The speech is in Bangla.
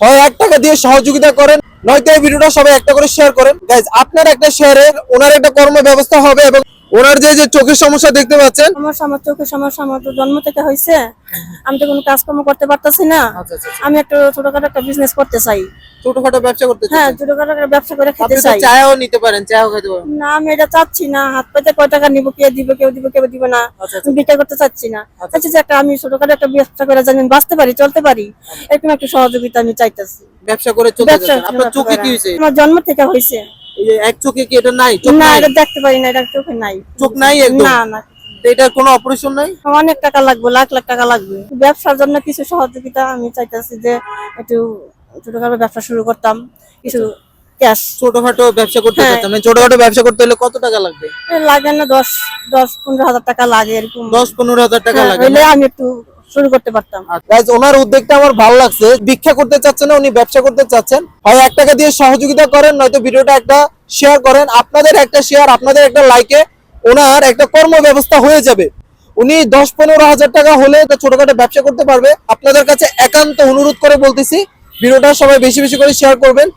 হয় 1 টাকা দিয়ে সহযোগিতা করেন, নয়তো এই ভিডিওটা সবাই একটা করে শেয়ার করেন। গাইজ, আপনার একটা শেয়ারের ওনার একটা কর্ম ব্যবস্থা হবে এবং ওনার যে চোখের সমস্যা দেখতে পাচ্ছেন, আমার চোখের সমস্যা আমার তো জন্ম থেকে হয়েছে। আমি তো কোনো কাজকর্ম করতে পারতাছি না। আমি একটা ছোটখাটো একটা বিজনেস করতে চাই। ছোটখাটো ব্যবসা করতে চান? হ্যাঁ, ছোটখাটো একটা ব্যবসা করে আপনি খেতে তো চাই। চাও নিতে পারেন, চাও খেতে পারেন। না, আমি এটা চাচ্ছি না। হাত পাতে কয় টাকা নিব, কে দিবে, কেউ দিবে, কেউ দিবে না। আমি বিক্রি করতে চাচ্ছি না। চাচ্ছি যে আমি ছোটখাটো একটা ব্যবসা করে যেন বাঁচতে পারি, চলতে পারি, এরকম একটা সহযোগিতা আমি চাইতেছি। ব্যবসা করে চলতে যাচ্ছেন। আপনার চোখে কি হয়েছে? আমার জন্ম থেকে হয়েছে। এই যে এক চোখে কি এটা নাই? চোখ না, নাই? এটা দেখতে পারি না, এটা চোখে নাই। চোখ নাই একদম? না না, এটার কোনো অপারেশন নাই? অনেক টাকা লাগবে, লাখ লাখ টাকা লাগবে। ব্যবসার জন্য কিছু সহযোগিতা আমি চাইতেছি যে একটু ছোটখাটো ব্যবসা শুরু করতাম, কিছু ক্যাশ। ছোটখাটো ব্যবসা করতে হ্যাঁ। চাচ্ছেন? মানে ছোটখাটো ব্যবসা করতে হলে কত টাকা লাগবে? লাগে না, 10-15 হাজার টাকা লাগে এরকম। 10-15 হাজার টাকা হ্যাঁ, লাগে? হইলে আমি একটু শুরু করতে পারতাম। গাইজ, ওনার উদ্যোগটা আমার ভালো লাগছে। ভিক্ষা করতে চাচ্ছেন না, উনি ব্যবসা করতে চাচ্ছেন। হয় 1 টাকা দিয়ে সহযোগিতা করেন, নয়তো ভিডিওটা একটা শেয়ার করেন। আপনাদের একটা শেয়ার, আপনাদের একটা লাইকে ওনার একটা কর্ম ব্যবস্থা হয়ে যাবে। উনি 10-15 হাজার টাকা হলে একটা ছোটখাটো ব্যবসা করতে পারবে। আপনাদের কাছে একান্ত অনুরোধ করে বলতেছি, ভিডিওটা সবাই বেশি বেশি করে শেয়ার করবেন।